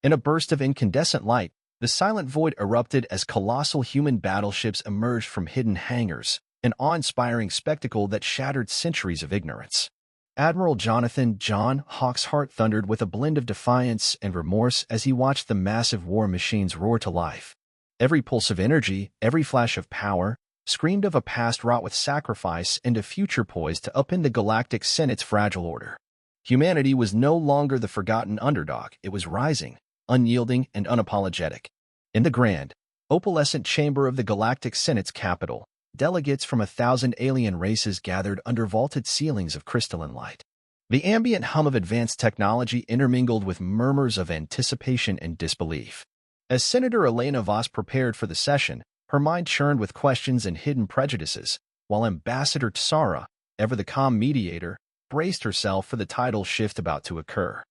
In a burst of incandescent light, the silent void erupted as colossal human battleships emerged from hidden hangars, an awe-inspiring spectacle that shattered centuries of ignorance. Admiral Jonathan John Hawk's heart thundered with a blend of defiance and remorse as he watched the massive war machines roar to life. Every pulse of energy, every flash of power, screamed of a past wrought with sacrifice and a future poised to upend the Galactic Senate's fragile order. Humanity was no longer the forgotten underdog. It was rising, unyielding and unapologetic. In the grand, opalescent chamber of the Galactic Senate's capital, delegates from 1,000 alien races gathered under vaulted ceilings of crystalline light. The ambient hum of advanced technology intermingled with murmurs of anticipation and disbelief. As Senator Elena Voss prepared for the session, her mind churned with questions and hidden prejudices, while Ambassador Tsara, ever the calm mediator, braced herself for the tidal shift about to occur.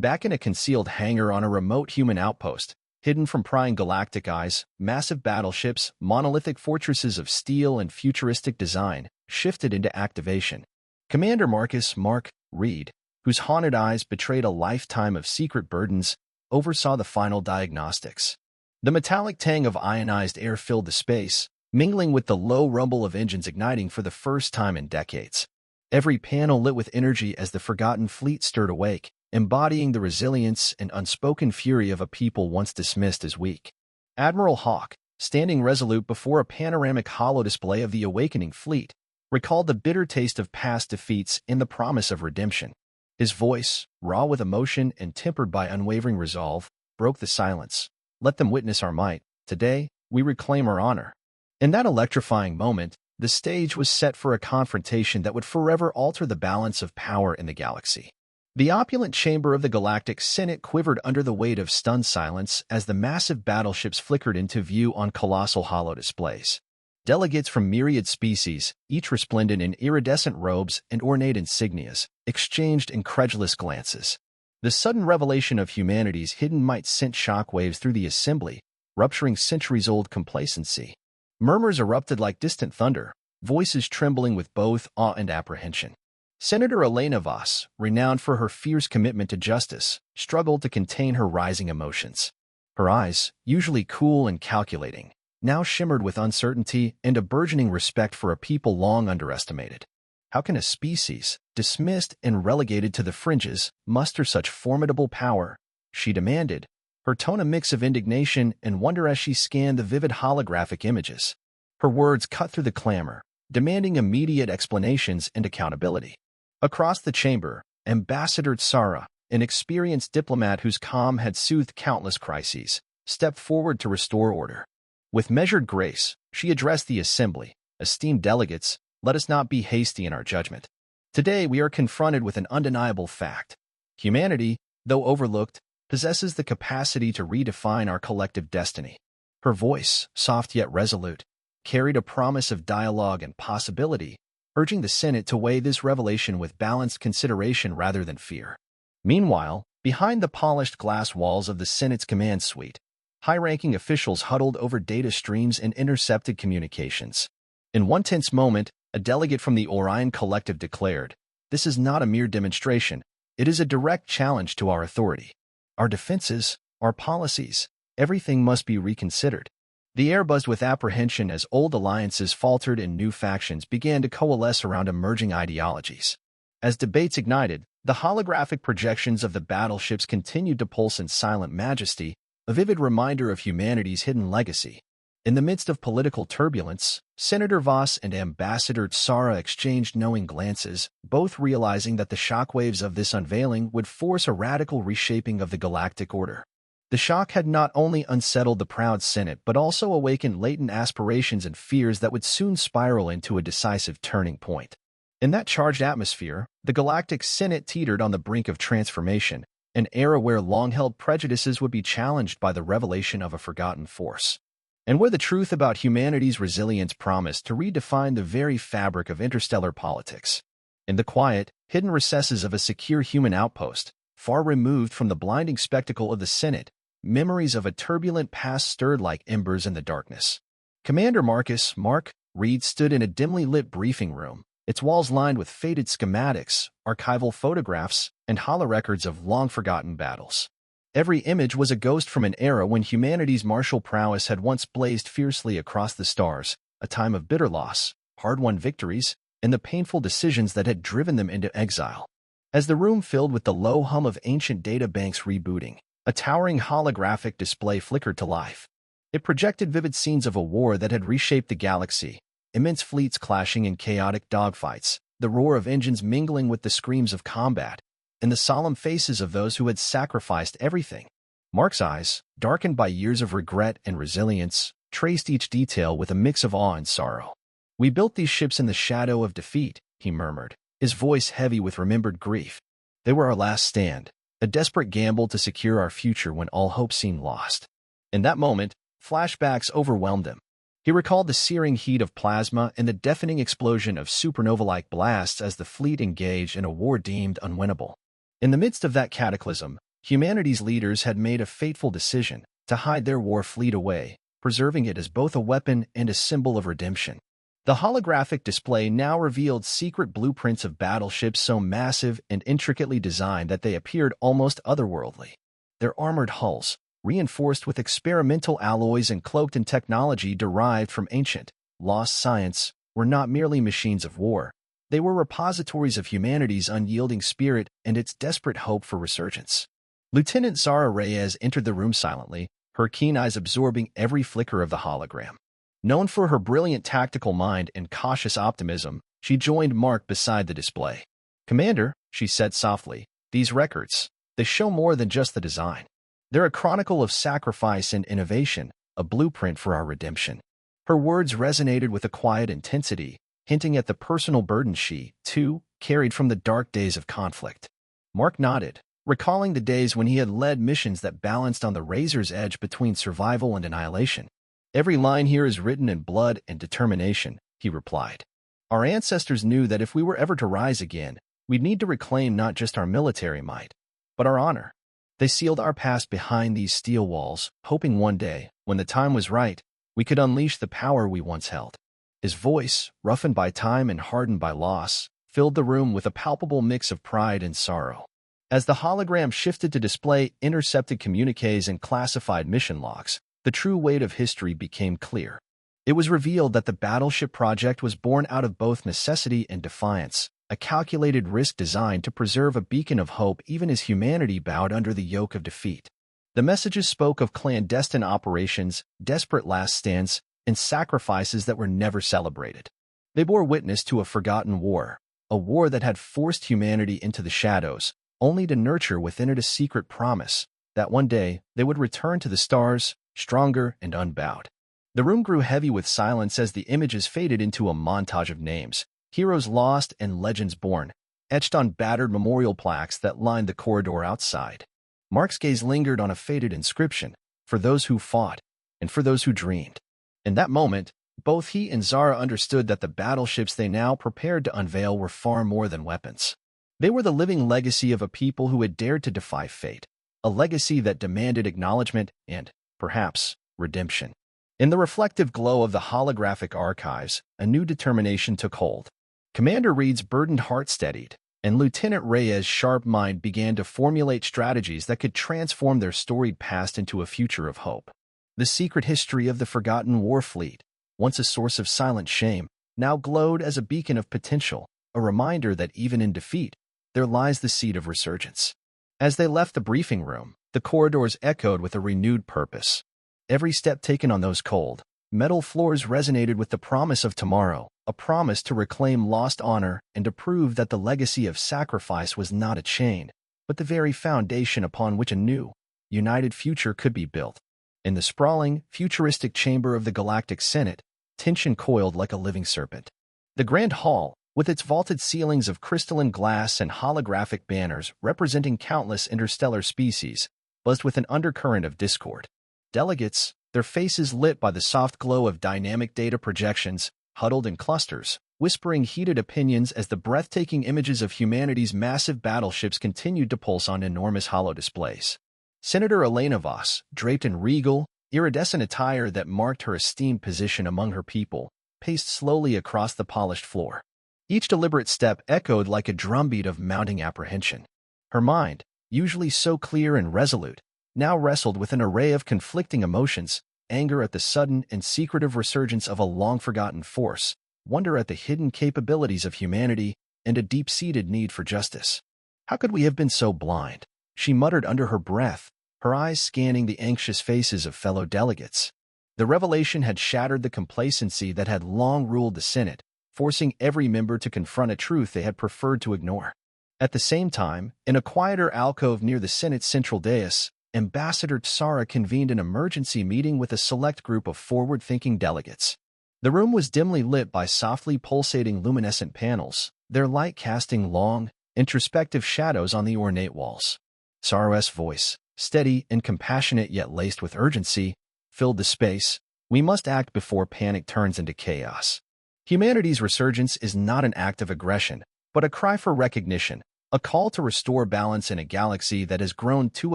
Back in a concealed hangar on a remote human outpost, hidden from prying galactic eyes, massive battleships, monolithic fortresses of steel and futuristic design, shifted into activation. Commander Marcus Mark Reed, whose haunted eyes betrayed a lifetime of secret burdens, oversaw the final diagnostics. The metallic tang of ionized air filled the space, mingling with the low rumble of engines igniting for the first time in decades. Every panel lit with energy as the forgotten fleet stirred awake, embodying the resilience and unspoken fury of a people once dismissed as weak. Admiral Hawk, standing resolute before a panoramic holodisplay of the awakening fleet, recalled the bitter taste of past defeats and the promise of redemption. His voice, raw with emotion and tempered by unwavering resolve, broke the silence. "Let them witness our might. Today, we reclaim our honor." In that electrifying moment, the stage was set for a confrontation that would forever alter the balance of power in the galaxy. The opulent chamber of the Galactic Senate quivered under the weight of stunned silence as the massive battleships flickered into view on colossal holodisplays. Delegates from myriad species, each resplendent in iridescent robes and ornate insignias, exchanged incredulous glances. The sudden revelation of humanity's hidden might sent shockwaves through the assembly, rupturing centuries-old complacency. Murmurs erupted like distant thunder, voices trembling with both awe and apprehension. Senator Elena Voss, renowned for her fierce commitment to justice, struggled to contain her rising emotions. Her eyes, usually cool and calculating, now shimmered with uncertainty and a burgeoning respect for a people long underestimated. How can a species, dismissed and relegated to the fringes, muster such formidable power? She demanded, her tone a mix of indignation and wonder as she scanned the vivid holographic images. Her words cut through the clamor, demanding immediate explanations and accountability. Across the chamber, Ambassador Tsara, an experienced diplomat whose calm had soothed countless crises, stepped forward to restore order. With measured grace, she addressed the assembly. "Esteemed delegates, let us not be hasty in our judgment. Today we are confronted with an undeniable fact. Humanity, though overlooked, possesses the capacity to redefine our collective destiny." Her voice, soft yet resolute, carried a promise of dialogue and possibility, urging the Senate to weigh this revelation with balanced consideration rather than fear. Meanwhile, behind the polished glass walls of the Senate's command suite, high-ranking officials huddled over data streams and intercepted communications. In one tense moment, a delegate from the Orion Collective declared, "This is not a mere demonstration. It is a direct challenge to our authority. Our defenses, our policies, everything must be reconsidered." The air buzzed with apprehension as old alliances faltered and new factions began to coalesce around emerging ideologies. As debates ignited, the holographic projections of the battleships continued to pulse in silent majesty, a vivid reminder of humanity's hidden legacy. In the midst of political turbulence, Senator Voss and Ambassador Tsara exchanged knowing glances, both realizing that the shockwaves of this unveiling would force a radical reshaping of the galactic order. The shock had not only unsettled the proud Senate but also awakened latent aspirations and fears that would soon spiral into a decisive turning point. In that charged atmosphere, the Galactic Senate teetered on the brink of transformation, an era where long-held prejudices would be challenged by the revelation of a forgotten force, and where the truth about humanity's resilience promised to redefine the very fabric of interstellar politics. In the quiet, hidden recesses of a secure human outpost, far removed from the blinding spectacle of the Senate, memories of a turbulent past stirred like embers in the darkness. Commander Marcus Mark Reed stood in a dimly lit briefing room, its walls lined with faded schematics, archival photographs, and holorecords of long-forgotten battles. Every image was a ghost from an era when humanity's martial prowess had once blazed fiercely across the stars, a time of bitter loss, hard-won victories, and the painful decisions that had driven them into exile. As the room filled with the low hum of ancient databanks rebooting, a towering holographic display flickered to life. It projected vivid scenes of a war that had reshaped the galaxy, immense fleets clashing in chaotic dogfights, the roar of engines mingling with the screams of combat, and the solemn faces of those who had sacrificed everything. Mark's eyes, darkened by years of regret and resilience, traced each detail with a mix of awe and sorrow. "We built these ships in the shadow of defeat," he murmured, his voice heavy with remembered grief. "They were our last stand, a desperate gamble to secure our future when all hope seemed lost." In that moment, flashbacks overwhelmed him. He recalled the searing heat of plasma and the deafening explosion of supernova-like blasts as the fleet engaged in a war deemed unwinnable. In the midst of that cataclysm, humanity's leaders had made a fateful decision to hide their war fleet away, preserving it as both a weapon and a symbol of redemption. The holographic display now revealed secret blueprints of battleships so massive and intricately designed that they appeared almost otherworldly. Their armored hulls, reinforced with experimental alloys and cloaked in technology derived from ancient, lost science, were not merely machines of war. They were repositories of humanity's unyielding spirit and its desperate hope for resurgence. Lieutenant Zara Reyes entered the room silently, her keen eyes absorbing every flicker of the hologram. Known for her brilliant tactical mind and cautious optimism, she joined Mark beside the display. "Commander," she said softly, "these records, they show more than just the design. They're a chronicle of sacrifice and innovation, a blueprint for our redemption." Her words resonated with a quiet intensity, hinting at the personal burden she, too, carried from the dark days of conflict. Mark nodded, recalling the days when he had led missions that balanced on the razor's edge between survival and annihilation. "Every line here is written in blood and determination," he replied. "Our ancestors knew that if we were ever to rise again, we'd need to reclaim not just our military might, but our honor. They sealed our past behind these steel walls, hoping one day, when the time was right, we could unleash the power we once held." His voice, roughened by time and hardened by loss, filled the room with a palpable mix of pride and sorrow. As the hologram shifted to display intercepted communiques and classified mission logs, the true weight of history became clear. It was revealed that the Battleship project was born out of both necessity and defiance, a calculated risk designed to preserve a beacon of hope even as humanity bowed under the yoke of defeat. The messages spoke of clandestine operations, desperate last stands, and sacrifices that were never celebrated. They bore witness to a forgotten war, a war that had forced humanity into the shadows, only to nurture within it a secret promise that one day they would return to the stars, stronger and unbowed. The room grew heavy with silence as the images faded into a montage of names, heroes lost and legends born, etched on battered memorial plaques that lined the corridor outside. Mark's gaze lingered on a faded inscription, "For those who fought, and for those who dreamed." In that moment, both he and Zara understood that the battleships they now prepared to unveil were far more than weapons. They were the living legacy of a people who had dared to defy fate, a legacy that demanded acknowledgement and, perhaps, redemption. In the reflective glow of the holographic archives, a new determination took hold. Commander Reed's burdened heart steadied, and Lieutenant Reyes' sharp mind began to formulate strategies that could transform their storied past into a future of hope. The secret history of the forgotten war fleet, once a source of silent shame, now glowed as a beacon of potential, a reminder that even in defeat, there lies the seed of resurgence. As they left the briefing room, the corridors echoed with a renewed purpose. Every step taken on those cold, metal floors resonated with the promise of tomorrow, a promise to reclaim lost honor and to prove that the legacy of sacrifice was not a chain, but the very foundation upon which a new, united future could be built. In the sprawling, futuristic chamber of the Galactic Senate, tension coiled like a living serpent. The Grand Hall, with its vaulted ceilings of crystalline glass and holographic banners representing countless interstellar species, buzzed with an undercurrent of discord. Delegates, their faces lit by the soft glow of dynamic data projections, huddled in clusters, whispering heated opinions as the breathtaking images of humanity's massive battleships continued to pulse on enormous holo displays. Senator Elena Voss, draped in regal, iridescent attire that marked her esteemed position among her people, paced slowly across the polished floor. Each deliberate step echoed like a drumbeat of mounting apprehension. Her mind, usually so clear and resolute, now wrestled with an array of conflicting emotions: anger at the sudden and secretive resurgence of a long-forgotten force, wonder at the hidden capabilities of humanity, and a deep-seated need for justice. "How could we have been so blind?" she muttered under her breath, her eyes scanning the anxious faces of fellow delegates. The revelation had shattered the complacency that had long ruled the Senate, forcing every member to confront a truth they had preferred to ignore. At the same time, in a quieter alcove near the Senate's central dais, Ambassador Tsara convened an emergency meeting with a select group of forward-thinking delegates. The room was dimly lit by softly pulsating luminescent panels, their light casting long, introspective shadows on the ornate walls. Tsara's voice, steady and compassionate yet laced with urgency, filled the space. "We must act before panic turns into chaos. Humanity's resurgence is not an act of aggression, but a cry for recognition, a call to restore balance in a galaxy that has grown too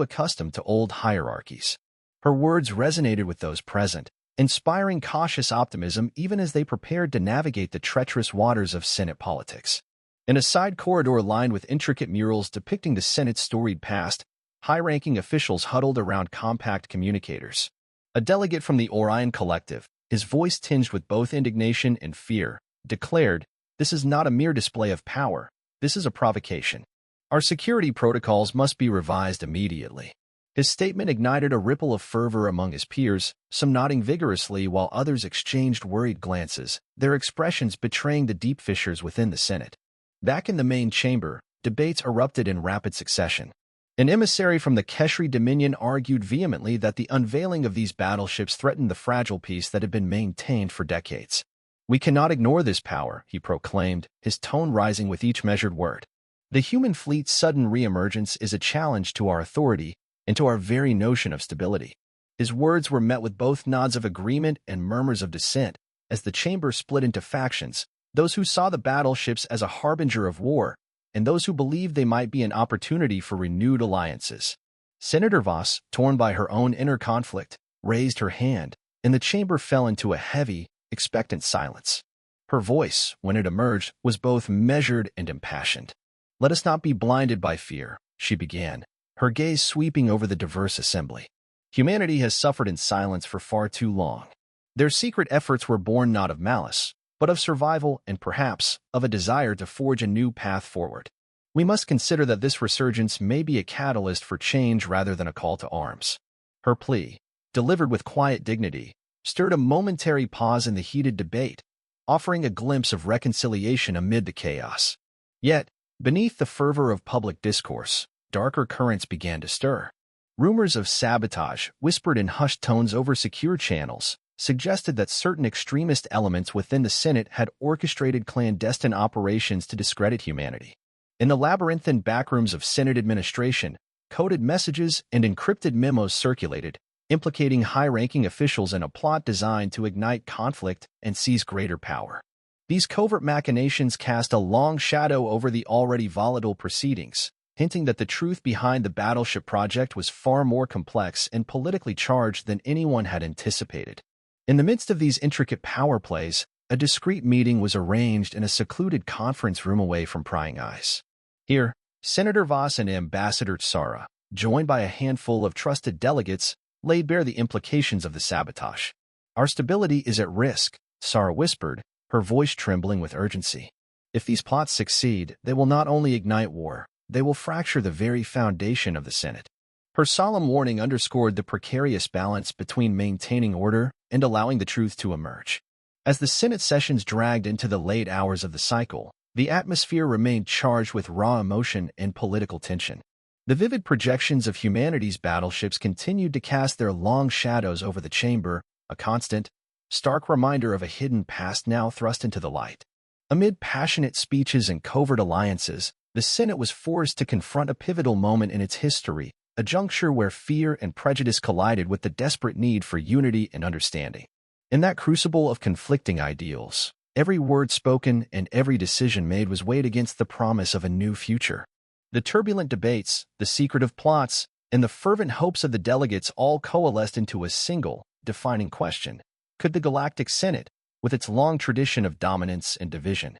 accustomed to old hierarchies." Her words resonated with those present, inspiring cautious optimism even as they prepared to navigate the treacherous waters of Senate politics. In a side corridor lined with intricate murals depicting the Senate's storied past, high-ranking officials huddled around compact communicators. A delegate from the Orion Collective, his voice tinged with both indignation and fear, declared, "This is not a mere display of power. This is a provocation. Our security protocols must be revised immediately." His statement ignited a ripple of fervor among his peers, some nodding vigorously while others exchanged worried glances, their expressions betraying the deep fissures within the Senate. Back in the main chamber, debates erupted in rapid succession. An emissary from the Keshri Dominion argued vehemently that the unveiling of these battleships threatened the fragile peace that had been maintained for decades. "We cannot ignore this power," he proclaimed, his tone rising with each measured word. "The human fleet's sudden reemergence is a challenge to our authority and to our very notion of stability." His words were met with both nods of agreement and murmurs of dissent, as the chamber split into factions, those who saw the battleships as a harbinger of war, and those who believed they might be an opportunity for renewed alliances. Senator Voss, torn by her own inner conflict, raised her hand, and the chamber fell into a heavy, expectant silence. Her voice, when it emerged, was both measured and impassioned. "Let us not be blinded by fear," she began, her gaze sweeping over the diverse assembly. "Humanity has suffered in silence for far too long. Their secret efforts were born not of malice, but of survival and perhaps of a desire to forge a new path forward. We must consider that this resurgence may be a catalyst for change rather than a call to arms." Her plea, delivered with quiet dignity, stirred a momentary pause in the heated debate, offering a glimpse of reconciliation amid the chaos. Yet, beneath the fervor of public discourse, darker currents began to stir. Rumors of sabotage, whispered in hushed tones over secure channels, suggested that certain extremist elements within the Senate had orchestrated clandestine operations to discredit humanity. In the labyrinthine backrooms of Senate administration, coded messages and encrypted memos circulated, implicating high-ranking officials in a plot designed to ignite conflict and seize greater power. These covert machinations cast a long shadow over the already volatile proceedings, hinting that the truth behind the Battleship project was far more complex and politically charged than anyone had anticipated. In the midst of these intricate power plays, a discreet meeting was arranged in a secluded conference room away from prying eyes. Here, Senator Voss and Ambassador Tsara, joined by a handful of trusted delegates, laid bare the implications of the sabotage. "Our stability is at risk," Tsara whispered, her voice trembling with urgency. "If these plots succeed, they will not only ignite war, they will fracture the very foundation of the Senate." Her solemn warning underscored the precarious balance between maintaining order and allowing the truth to emerge. As the Senate sessions dragged into the late hours of the cycle, the atmosphere remained charged with raw emotion and political tension. The vivid projections of humanity's battleships continued to cast their long shadows over the chamber, a constant, stark reminder of a hidden past now thrust into the light. Amid passionate speeches and covert alliances, the Senate was forced to confront a pivotal moment in its history, a juncture where fear and prejudice collided with the desperate need for unity and understanding. In that crucible of conflicting ideals, every word spoken and every decision made was weighed against the promise of a new future. The turbulent debates, the secretive plots, and the fervent hopes of the delegates all coalesced into a single, defining question: could the Galactic Senate, with its long tradition of dominance and division,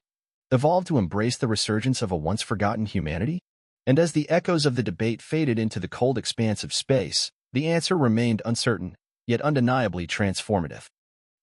evolve to embrace the resurgence of a once-forgotten humanity? And as the echoes of the debate faded into the cold expanse of space, The answer remained uncertain, yet undeniably transformative.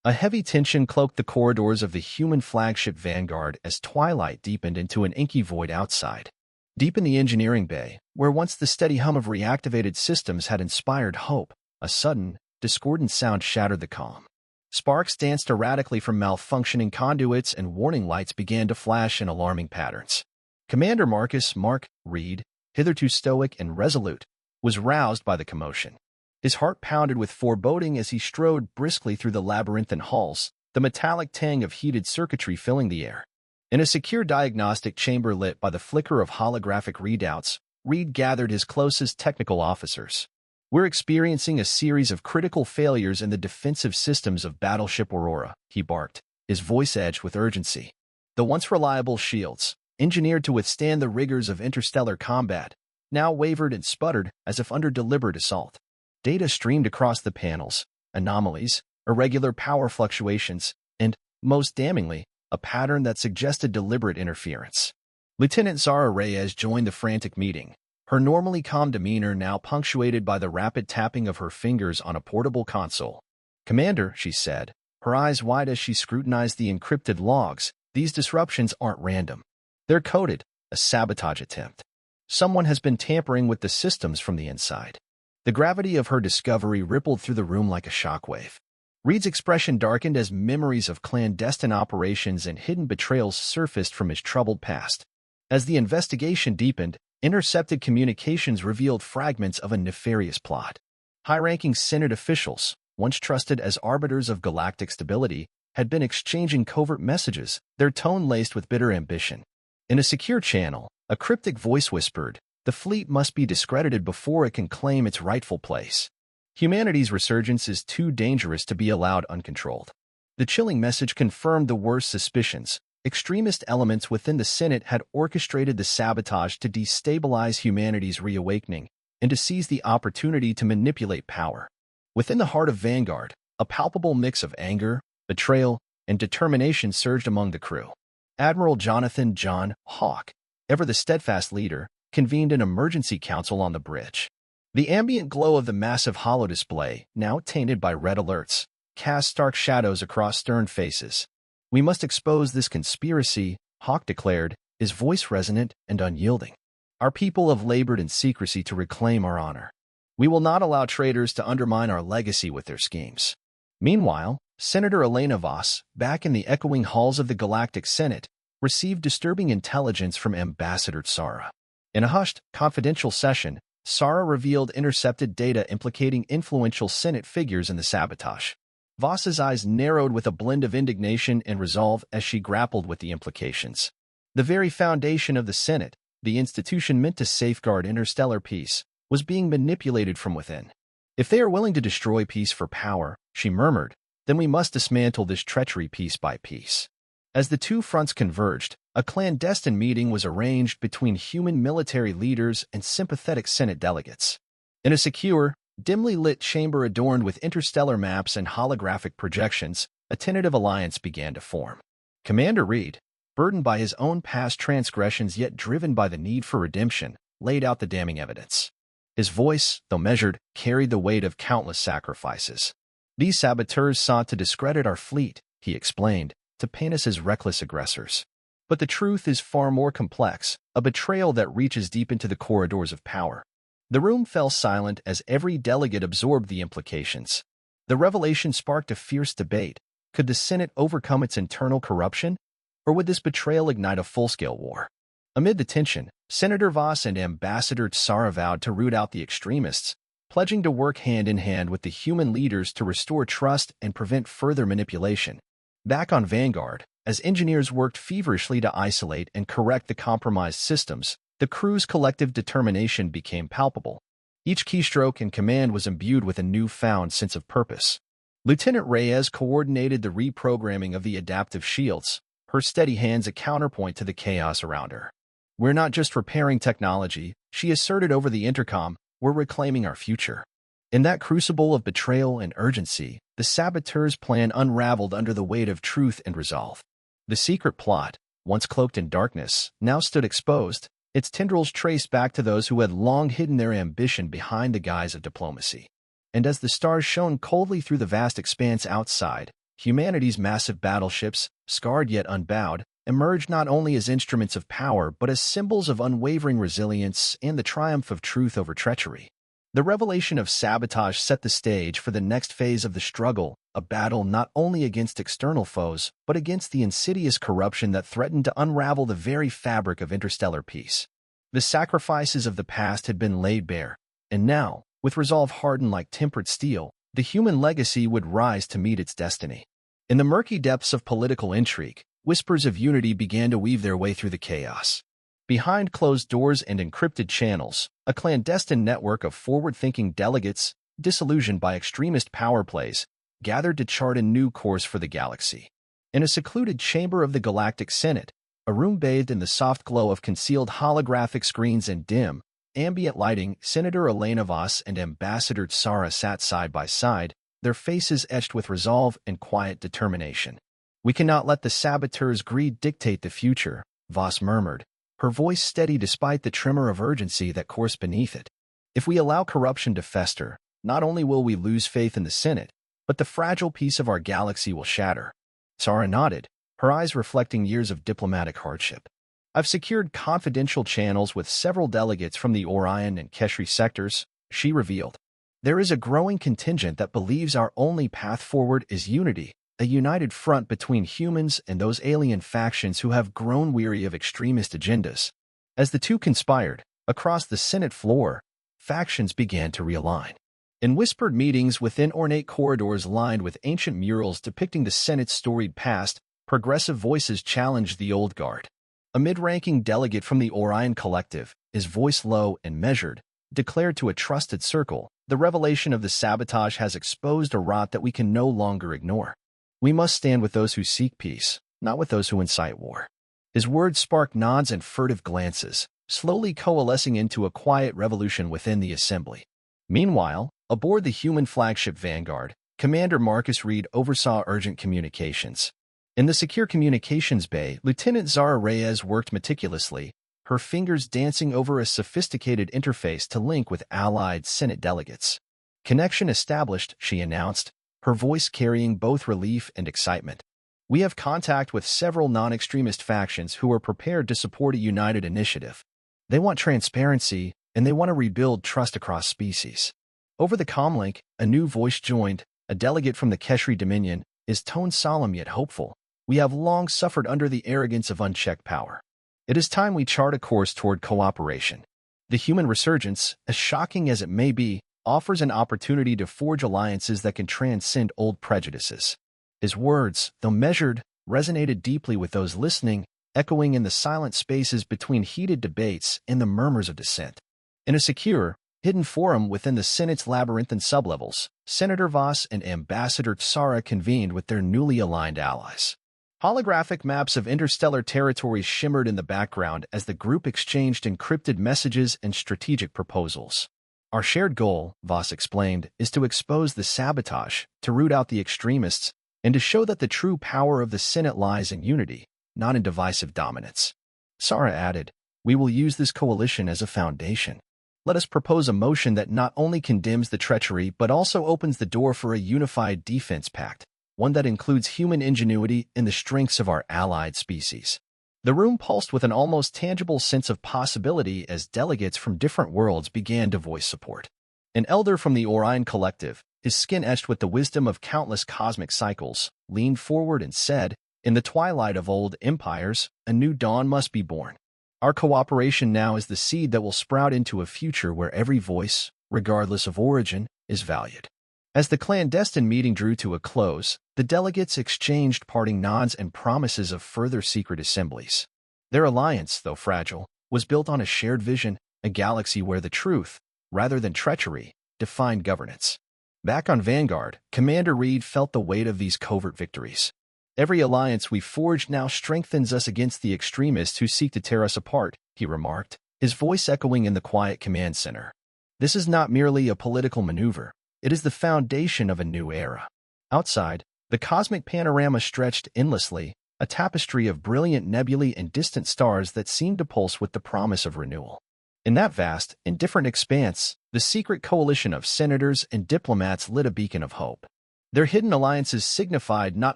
A heavy tension cloaked the corridors of the human flagship Vanguard as twilight deepened into an inky void outside. Deep in the engineering bay, where once the steady hum of reactivated systems had inspired hope, a sudden, discordant sound shattered the calm. Sparks danced erratically from malfunctioning conduits and warning lights began to flash in alarming patterns. Commander Mark Reed, hitherto stoic and resolute, was roused by the commotion. His heart pounded with foreboding as he strode briskly through the labyrinthine halls, the metallic tang of heated circuitry filling the air. In a secure diagnostic chamber lit by the flicker of holographic readouts, Reed gathered his closest technical officers. "We're experiencing a series of critical failures in the defensive systems of Battleship Aurora," he barked, his voice edged with urgency. The once reliable shields, engineered to withstand the rigors of interstellar combat, now wavered and sputtered as if under deliberate assault. Data streamed across the panels, anomalies, irregular power fluctuations, and, most damningly, a pattern that suggested deliberate interference. Lieutenant Zara Reyes joined the frantic meeting, her normally calm demeanor now punctuated by the rapid tapping of her fingers on a portable console. "Commander," she said, her eyes wide as she scrutinized the encrypted logs, "these disruptions aren't random. They're coded, a sabotage attempt. Someone has been tampering with the systems from the inside." The gravity of her discovery rippled through the room like a shockwave. Reed's expression darkened as memories of clandestine operations and hidden betrayals surfaced from his troubled past. As the investigation deepened, intercepted communications revealed fragments of a nefarious plot. High-ranking Senate officials, once trusted as arbiters of galactic stability, had been exchanging covert messages, their tone laced with bitter ambition. In a secure channel, a cryptic voice whispered, "The fleet must be discredited before it can claim its rightful place. Humanity's resurgence is too dangerous to be allowed uncontrolled." The chilling message confirmed the worst suspicions. Extremist elements within the Senate had orchestrated the sabotage to destabilize humanity's reawakening and to seize the opportunity to manipulate power. Within the heart of Vanguard, a palpable mix of anger, betrayal, and determination surged among the crew. Admiral Jonathan "John" Hawke, ever the steadfast leader, convened an emergency council on the bridge. The ambient glow of the massive holodisplay, now tainted by red alerts, cast stark shadows across stern faces. "We must expose this conspiracy," Hawke declared, his voice resonant and unyielding. "Our people have labored in secrecy to reclaim our honor. We will not allow traitors to undermine our legacy with their schemes." Meanwhile, Senator Elena Voss, back in the echoing halls of the Galactic Senate, received disturbing intelligence from Ambassador Tsara. In a hushed, confidential session, Tsara revealed intercepted data implicating influential Senate figures in the sabotage. Voss's eyes narrowed with a blend of indignation and resolve as she grappled with the implications. The very foundation of the Senate, the institution meant to safeguard interstellar peace, was being manipulated from within. "If they are willing to destroy peace for power," she murmured, "then we must dismantle this treachery piece by piece." As the two fronts converged, a clandestine meeting was arranged between human military leaders and sympathetic Senate delegates. In a secure, dimly lit chamber adorned with interstellar maps and holographic projections, a tentative alliance began to form. Commander Reed, burdened by his own past transgressions yet driven by the need for redemption, laid out the damning evidence. His voice, though measured, carried the weight of countless sacrifices. "These saboteurs sought to discredit our fleet," he explained, "to paint us as reckless aggressors. But the truth is far more complex, a betrayal that reaches deep into the corridors of power." The room fell silent as every delegate absorbed the implications. The revelation sparked a fierce debate. Could the Senate overcome its internal corruption? Or would this betrayal ignite a full-scale war? Amid the tension, Senator Voss and Ambassador Tsara vowed to root out the extremists, pledging to work hand-in-hand with the human leaders to restore trust and prevent further manipulation. Back on Vanguard, as engineers worked feverishly to isolate and correct the compromised systems, the crew's collective determination became palpable. Each keystroke in command was imbued with a newfound sense of purpose. Lieutenant Reyes coordinated the reprogramming of the adaptive shields, her steady hands a counterpoint to the chaos around her. "We're not just repairing technology," she asserted over the intercom, "we're reclaiming our future." In that crucible of betrayal and urgency, the saboteurs' plan unraveled under the weight of truth and resolve. The secret plot, once cloaked in darkness, now stood exposed, its tendrils traced back to those who had long hidden their ambition behind the guise of diplomacy. and as the stars shone coldly through the vast expanse outside, humanity's massive battleships, scarred yet unbowed, emerged not only as instruments of power but as symbols of unwavering resilience and the triumph of truth over treachery. The revelation of sabotage set the stage for the next phase of the struggle, a battle not only against external foes but against the insidious corruption that threatened to unravel the very fabric of interstellar peace. The sacrifices of the past had been laid bare, and now, with resolve hardened like tempered steel, the human legacy would rise to meet its destiny. In the murky depths of political intrigue, whispers of unity began to weave their way through the chaos. Behind closed doors and encrypted channels, a clandestine network of forward-thinking delegates, disillusioned by extremist power plays, gathered to chart a new course for the galaxy. In a secluded chamber of the Galactic Senate, a room bathed in the soft glow of concealed holographic screens and dim, ambient lighting, Senator Elena Voss and Ambassador Tsara sat side by side, their faces etched with resolve and quiet determination. "We cannot let the saboteur's greed dictate the future," Voss murmured, her voice steady despite the tremor of urgency that coursed beneath it. "If we allow corruption to fester, not only will we lose faith in the Senate, but the fragile peace of our galaxy will shatter." Tsara nodded, her eyes reflecting years of diplomatic hardship. "I've secured confidential channels with several delegates from the Orion and Keshri sectors," she revealed. "There is a growing contingent that believes our only path forward is unity, a united front between humans and those alien factions who have grown weary of extremist agendas." As the two conspired, across the Senate floor, factions began to realign. In whispered meetings within ornate corridors lined with ancient murals depicting the Senate's storied past, progressive voices challenged the old guard. A mid-ranking delegate from the Orion Collective, his voice low and measured, declared to a trusted circle, "The revelation of the sabotage has exposed a rot that we can no longer ignore. We must stand with those who seek peace, not with those who incite war." His words sparked nods and furtive glances, slowly coalescing into a quiet revolution within the assembly. Meanwhile, aboard the human flagship Vanguard, Commander Marcus Reed oversaw urgent communications. In the secure communications bay, Lieutenant Zara Reyes worked meticulously, her fingers dancing over a sophisticated interface to link with allied Senate delegates. "Connection established," she announced, her voice carrying both relief and excitement. "We have contact with several non-extremist factions who are prepared to support a united initiative. They want transparency, and they want to rebuild trust across species." Over the comlink, a new voice joined, a delegate from the Keshri Dominion, his tone solemn yet hopeful. "We have long suffered under the arrogance of unchecked power. It is time we chart a course toward cooperation. The human resurgence, as shocking as it may be, offers an opportunity to forge alliances that can transcend old prejudices." His words, though measured, resonated deeply with those listening, echoing in the silent spaces between heated debates and the murmurs of dissent. In a secure, hidden forum within the Senate's labyrinthine sublevels, Senator Voss and Ambassador Tsara convened with their newly aligned allies. Holographic maps of interstellar territories shimmered in the background as the group exchanged encrypted messages and strategic proposals. "Our shared goal," Voss explained, "is to expose the sabotage, to root out the extremists, and to show that the true power of the Senate lies in unity, not in divisive dominance." Tsara added, "We will use this coalition as a foundation. Let us propose a motion that not only condemns the treachery but also opens the door for a unified defense pact, one that includes human ingenuity and the strengths of our allied species." The room pulsed with an almost tangible sense of possibility as delegates from different worlds began to voice support. An elder from the Orion Collective, his skin etched with the wisdom of countless cosmic cycles, leaned forward and said, "In the twilight of old empires, a new dawn must be born. Our cooperation now is the seed that will sprout into a future where every voice, regardless of origin, is valued." As the clandestine meeting drew to a close, the delegates exchanged parting nods and promises of further secret assemblies. Their alliance, though fragile, was built on a shared vision, a galaxy where the truth, rather than treachery, defined governance. Back on Vanguard, Commander Reed felt the weight of these covert victories. "Every alliance we forged now strengthens us against the extremists who seek to tear us apart," he remarked, his voice echoing in the quiet command center. "This is not merely a political maneuver. It is the foundation of a new era." Outside, the cosmic panorama stretched endlessly, a tapestry of brilliant nebulae and distant stars that seemed to pulse with the promise of renewal. In that vast, indifferent expanse, the secret coalition of senators and diplomats lit a beacon of hope. Their hidden alliances signified not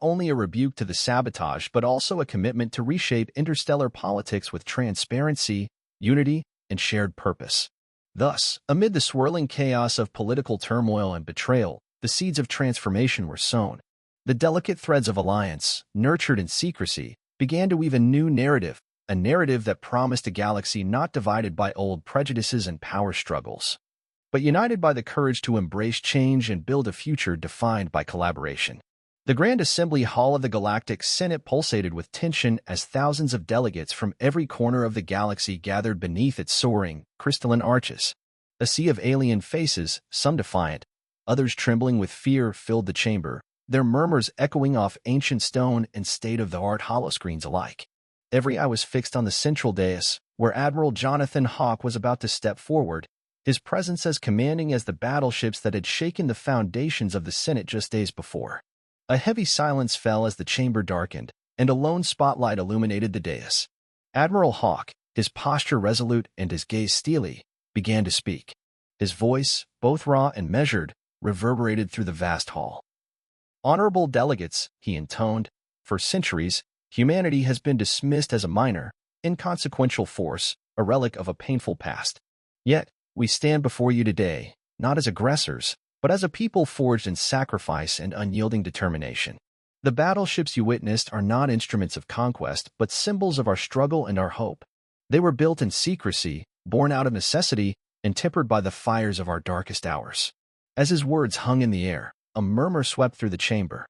only a rebuke to the sabotage but also a commitment to reshape interstellar politics with transparency, unity, and shared purpose. Thus, amid the swirling chaos of political turmoil and betrayal, the seeds of transformation were sown. The delicate threads of alliance, nurtured in secrecy, began to weave a new narrative, a narrative that promised a galaxy not divided by old prejudices and power struggles, but united by the courage to embrace change and build a future defined by collaboration. The Grand Assembly Hall of the Galactic Senate pulsated with tension as thousands of delegates from every corner of the galaxy gathered beneath its soaring, crystalline arches. A sea of alien faces, some defiant, others trembling with fear, filled the chamber, their murmurs echoing off ancient stone and state-of-the-art holoscreens alike. Every eye was fixed on the central dais, where Admiral Jonathan Hawk was about to step forward, his presence as commanding as the battleships that had shaken the foundations of the Senate just days before. A heavy silence fell as the chamber darkened, and a lone spotlight illuminated the dais. Admiral Hawk, his posture resolute and his gaze steely, began to speak. His voice, both raw and measured, reverberated through the vast hall. "Honorable delegates," he intoned, "for centuries, humanity has been dismissed as a minor, inconsequential force, a relic of a painful past. Yet, we stand before you today, not as aggressors, but as a people forged in sacrifice and unyielding determination. The battleships you witnessed are not instruments of conquest, but symbols of our struggle and our hope. They were built in secrecy, born out of necessity, and tempered by the fires of our darkest hours." As his words hung in the air, a murmur swept through the chamber.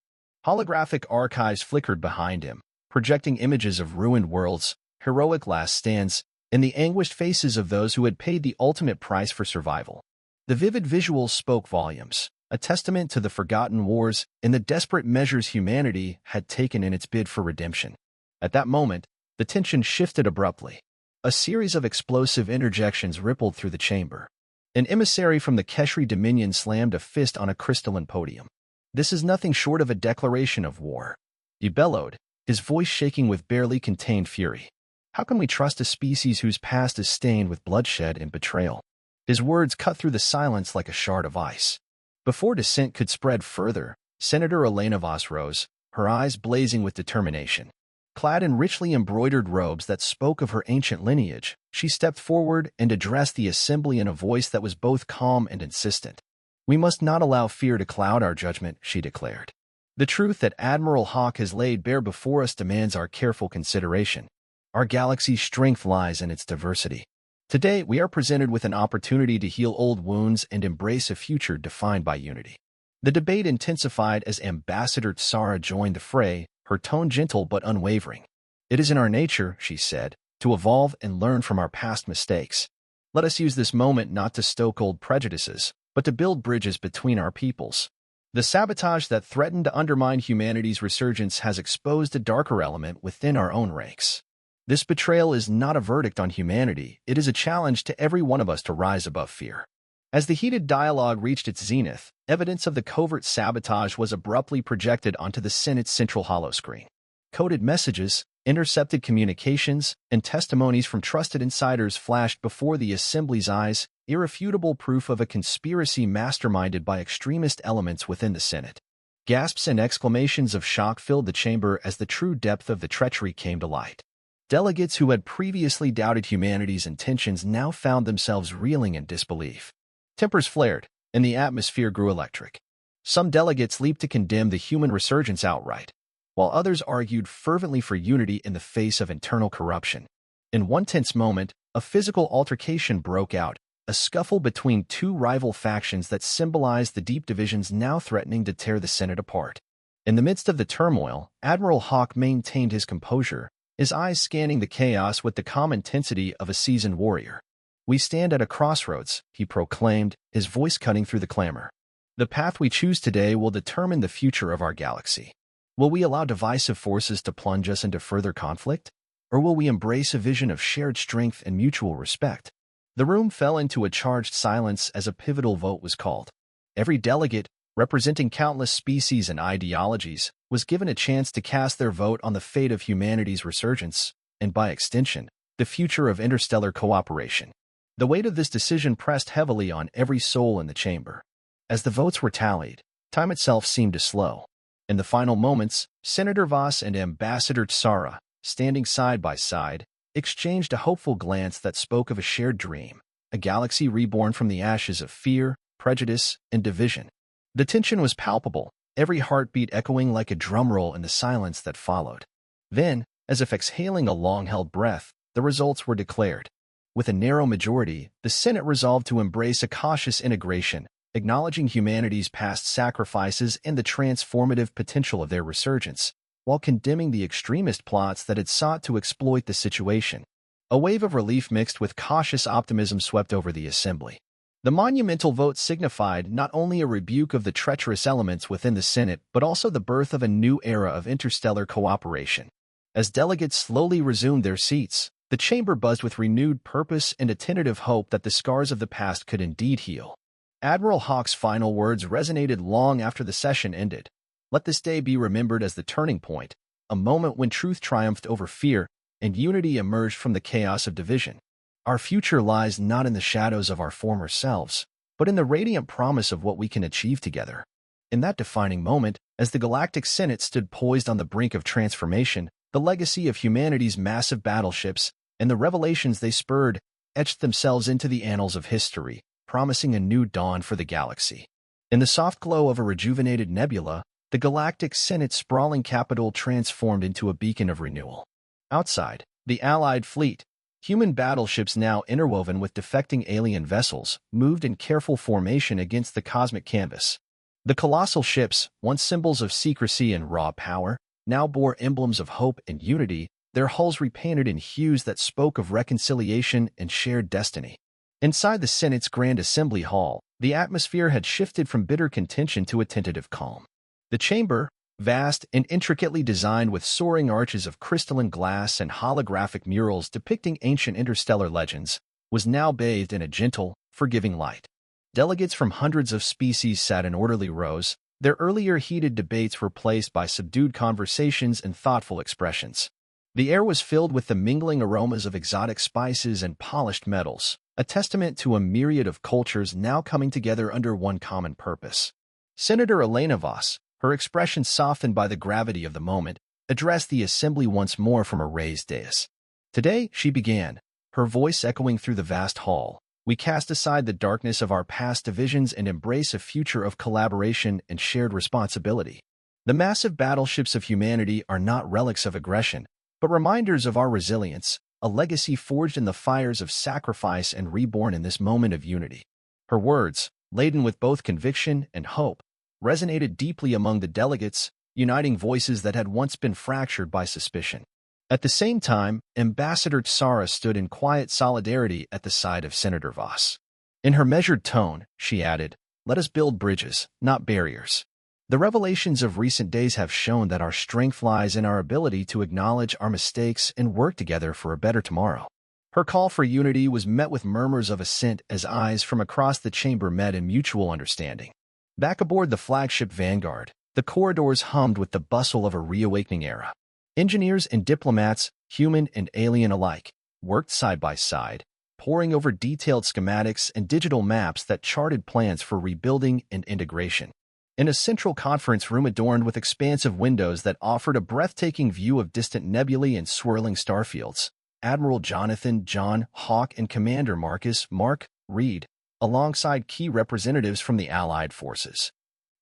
Holographic archives flickered behind him, projecting images of ruined worlds, heroic last stands, and the anguished faces of those who had paid the ultimate price for survival. The vivid visuals spoke volumes, a testament to the forgotten wars and the desperate measures humanity had taken in its bid for redemption. At that moment, the tension shifted abruptly. A series of explosive interjections rippled through the chamber. An emissary from the Keshri Dominion slammed a fist on a crystalline podium. "This is nothing short of a declaration of war," he bellowed, his voice shaking with barely contained fury. "How can we trust a species whose past is stained with bloodshed and betrayal?" His words cut through the silence like a shard of ice. Before dissent could spread further, Senator Elena Voss rose, her eyes blazing with determination. Clad in richly embroidered robes that spoke of her ancient lineage, she stepped forward and addressed the assembly in a voice that was both calm and insistent. "We must not allow fear to cloud our judgment," she declared. "The truth that Admiral Hawk has laid bare before us demands our careful consideration. Our galaxy's strength lies in its diversity. Today, we are presented with an opportunity to heal old wounds and embrace a future defined by unity." The debate intensified as Ambassador Tsara joined the fray, her tone gentle but unwavering. "It is in our nature," she said, "to evolve and learn from our past mistakes. Let us use this moment not to stoke old prejudices, but to build bridges between our peoples. The sabotage that threatened to undermine humanity's resurgence has exposed a darker element within our own ranks. This betrayal is not a verdict on humanity, it is a challenge to every one of us to rise above fear." As the heated dialogue reached its zenith, evidence of the covert sabotage was abruptly projected onto the Senate's central holoscreen. Coded messages, intercepted communications, and testimonies from trusted insiders flashed before the Assembly's eyes, irrefutable proof of a conspiracy masterminded by extremist elements within the Senate. Gasps and exclamations of shock filled the chamber as the true depth of the treachery came to light. Delegates who had previously doubted humanity's intentions now found themselves reeling in disbelief. Tempers flared, and the atmosphere grew electric. Some delegates leaped to condemn the human resurgence outright, while others argued fervently for unity in the face of internal corruption. In one tense moment, a physical altercation broke out, a scuffle between two rival factions that symbolized the deep divisions now threatening to tear the Senate apart. In the midst of the turmoil, Admiral Hawk maintained his composure, his eyes scanning the chaos with the calm intensity of a seasoned warrior. "We stand at a crossroads," he proclaimed, his voice cutting through the clamor. "The path we choose today will determine the future of our galaxy. Will we allow divisive forces to plunge us into further conflict? Or will we embrace a vision of shared strength and mutual respect?" The room fell into a charged silence as a pivotal vote was called. Every delegate, representing countless species and ideologies, was given a chance to cast their vote on the fate of humanity's resurgence, and by extension, the future of interstellar cooperation. The weight of this decision pressed heavily on every soul in the chamber. As the votes were tallied, time itself seemed to slow. In the final moments, Senator Voss and Ambassador Tsara, standing side by side, exchanged a hopeful glance that spoke of a shared dream, a galaxy reborn from the ashes of fear, prejudice, and division. The tension was palpable, every heartbeat echoing like a drumroll in the silence that followed. Then, as if exhaling a long-held breath, the results were declared. With a narrow majority, the Senate resolved to embrace a cautious integration, acknowledging humanity's past sacrifices and the transformative potential of their resurgence, while condemning the extremist plots that had sought to exploit the situation. A wave of relief mixed with cautious optimism swept over the assembly. The monumental vote signified not only a rebuke of the treacherous elements within the Senate, but also the birth of a new era of interstellar cooperation. As delegates slowly resumed their seats, the chamber buzzed with renewed purpose and a tentative hope that the scars of the past could indeed heal. Admiral Hawke's final words resonated long after the session ended. Let this day be remembered as the turning point, a moment when truth triumphed over fear and unity emerged from the chaos of division. Our future lies not in the shadows of our former selves, but in the radiant promise of what we can achieve together. In that defining moment, as the Galactic Senate stood poised on the brink of transformation, the legacy of humanity's massive battleships and the revelations they spurred etched themselves into the annals of history, promising a new dawn for the galaxy. In the soft glow of a rejuvenated nebula, the Galactic Senate's sprawling capital transformed into a beacon of renewal. Outside, the Allied fleet, human battleships now interwoven with defecting alien vessels, moved in careful formation against the cosmic canvas. The colossal ships, once symbols of secrecy and raw power, now bore emblems of hope and unity, their hulls repainted in hues that spoke of reconciliation and shared destiny. Inside the Senate's Grand Assembly Hall, the atmosphere had shifted from bitter contention to a tentative calm. The chamber, vast and intricately designed with soaring arches of crystalline glass and holographic murals depicting ancient interstellar legends, was now bathed in a gentle, forgiving light. Delegates from hundreds of species sat in orderly rows, their earlier heated debates replaced by subdued conversations and thoughtful expressions. The air was filled with the mingling aromas of exotic spices and polished metals, a testament to a myriad of cultures now coming together under one common purpose. Senator Elena Voss, her expression softened by the gravity of the moment, addressed the assembly once more from a raised dais. Today, she began, her voice echoing through the vast hall, we cast aside the darkness of our past divisions and embrace a future of collaboration and shared responsibility. The massive battleships of humanity are not relics of aggression, but reminders of our resilience, a legacy forged in the fires of sacrifice and reborn in this moment of unity. Her words, laden with both conviction and hope, resonated deeply among the delegates, uniting voices that had once been fractured by suspicion. At the same time, Ambassador Tsara stood in quiet solidarity at the side of Senator Voss. In her measured tone, she added, "Let us build bridges, not barriers." The revelations of recent days have shown that our strength lies in our ability to acknowledge our mistakes and work together for a better tomorrow. Her call for unity was met with murmurs of assent as eyes from across the chamber met in mutual understanding. Back aboard the flagship Vanguard, the corridors hummed with the bustle of a reawakening era. Engineers and diplomats, human and alien alike, worked side by side, poring over detailed schematics and digital maps that charted plans for rebuilding and integration. In a central conference room adorned with expansive windows that offered a breathtaking view of distant nebulae and swirling starfields, Admiral Jonathan John Hawke and Commander Mark Reed, alongside key representatives from the Allied forces,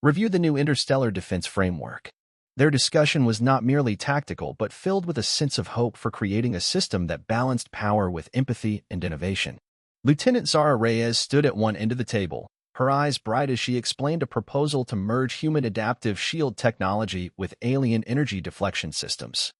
reviewed the new interstellar defense framework. Their discussion was not merely tactical but filled with a sense of hope for creating a system that balanced power with empathy and innovation. Lieutenant Zara Reyes stood at one end of the table, her eyes bright as she explained a proposal to merge human adaptive shield technology with alien energy deflection systems.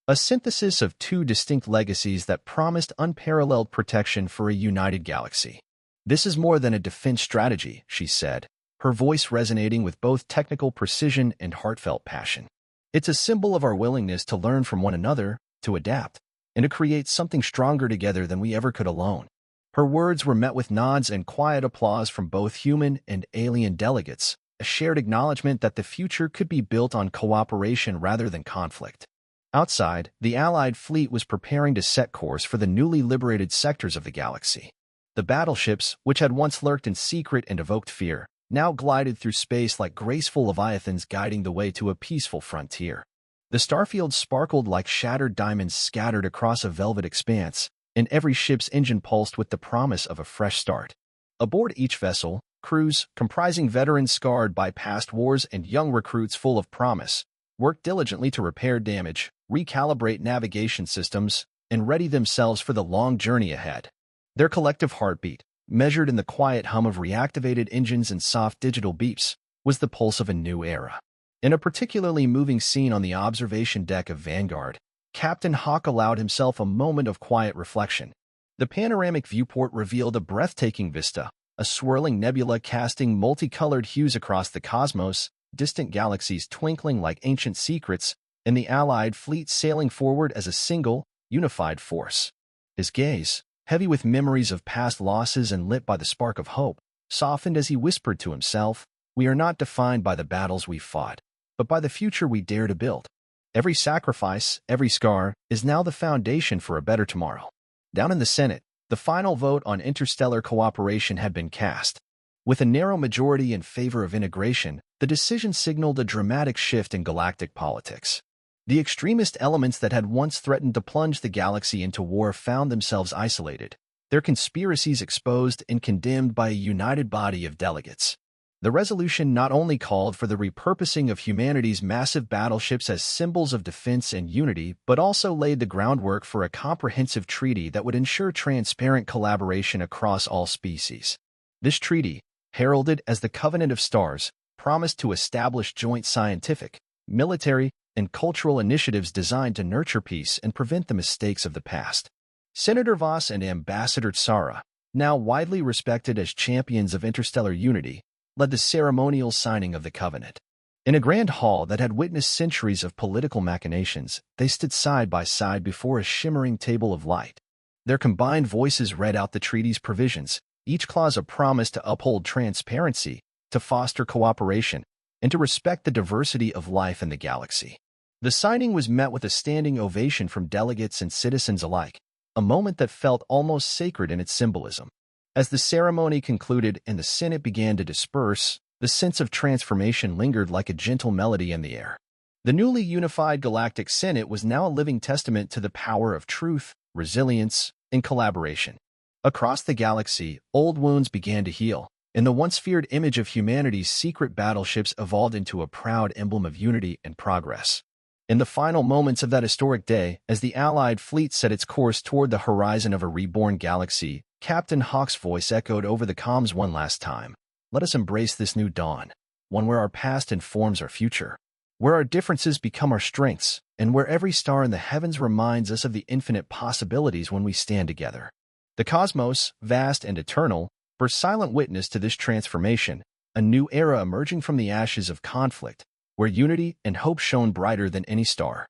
A synthesis of two distinct legacies that promised unparalleled protection for a united galaxy. "This is more than a defense strategy," she said, her voice resonating with both technical precision and heartfelt passion. "It's a symbol of our willingness to learn from one another, to adapt, and to create something stronger together than we ever could alone." Her words were met with nods and quiet applause from both human and alien delegates, a shared acknowledgement that the future could be built on cooperation rather than conflict. Outside, the Allied fleet was preparing to set course for the newly liberated sectors of the galaxy. The battleships, which had once lurked in secret and evoked fear, now glided through space like graceful leviathans guiding the way to a peaceful frontier. The starfields sparkled like shattered diamonds scattered across a velvet expanse, and every ship's engine pulsed with the promise of a fresh start. Aboard each vessel, crews, comprising veterans scarred by past wars and young recruits full of promise, worked diligently to repair damage, recalibrate navigation systems, and ready themselves for the long journey ahead. Their collective heartbeat, measured in the quiet hum of reactivated engines and soft digital beeps, was the pulse of a new era. In a particularly moving scene on the observation deck of Vanguard, Captain Hawk allowed himself a moment of quiet reflection. The panoramic viewport revealed a breathtaking vista, a swirling nebula casting multicolored hues across the cosmos, distant galaxies twinkling like ancient secrets, and the Allied fleet sailing forward as a single, unified force. His gaze, heavy with memories of past losses and lit by the spark of hope, softened as he whispered to himself, "We are not defined by the battles we fought, but by the future we dare to build. Every sacrifice, every scar, is now the foundation for a better tomorrow." Down in the Senate, the final vote on interstellar cooperation had been cast. With a narrow majority in favor of integration, the decision signaled a dramatic shift in galactic politics. The extremist elements that had once threatened to plunge the galaxy into war found themselves isolated, their conspiracies exposed and condemned by a united body of delegates. The resolution not only called for the repurposing of humanity's massive battleships as symbols of defense and unity, but also laid the groundwork for a comprehensive treaty that would ensure transparent collaboration across all species. This treaty, heralded as the Covenant of Stars, promised to establish joint scientific, military, and cultural initiatives designed to nurture peace and prevent the mistakes of the past. Senator Voss and Ambassador Tsara, now widely respected as champions of interstellar unity, led the ceremonial signing of the covenant. In a grand hall that had witnessed centuries of political machinations, they stood side by side before a shimmering table of light. Their combined voices read out the treaty's provisions, each clause a promise to uphold transparency, to foster cooperation, and to respect the diversity of life in the galaxy. The signing was met with a standing ovation from delegates and citizens alike, a moment that felt almost sacred in its symbolism. As the ceremony concluded and the Senate began to disperse, the sense of transformation lingered like a gentle melody in the air. The newly unified Galactic Senate was now a living testament to the power of truth, resilience, and collaboration. Across the galaxy, old wounds began to heal, and the once feared image of humanity's secret battleships evolved into a proud emblem of unity and progress. In the final moments of that historic day, as the Allied fleet set its course toward the horizon of a reborn galaxy, Captain Hawk's voice echoed over the comms one last time. "Let us embrace this new dawn, one where our past informs our future, where our differences become our strengths, and where every star in the heavens reminds us of the infinite possibilities when we stand together." The cosmos, vast and eternal, bore silent witness to this transformation, a new era emerging from the ashes of conflict, where unity and hope shone brighter than any star.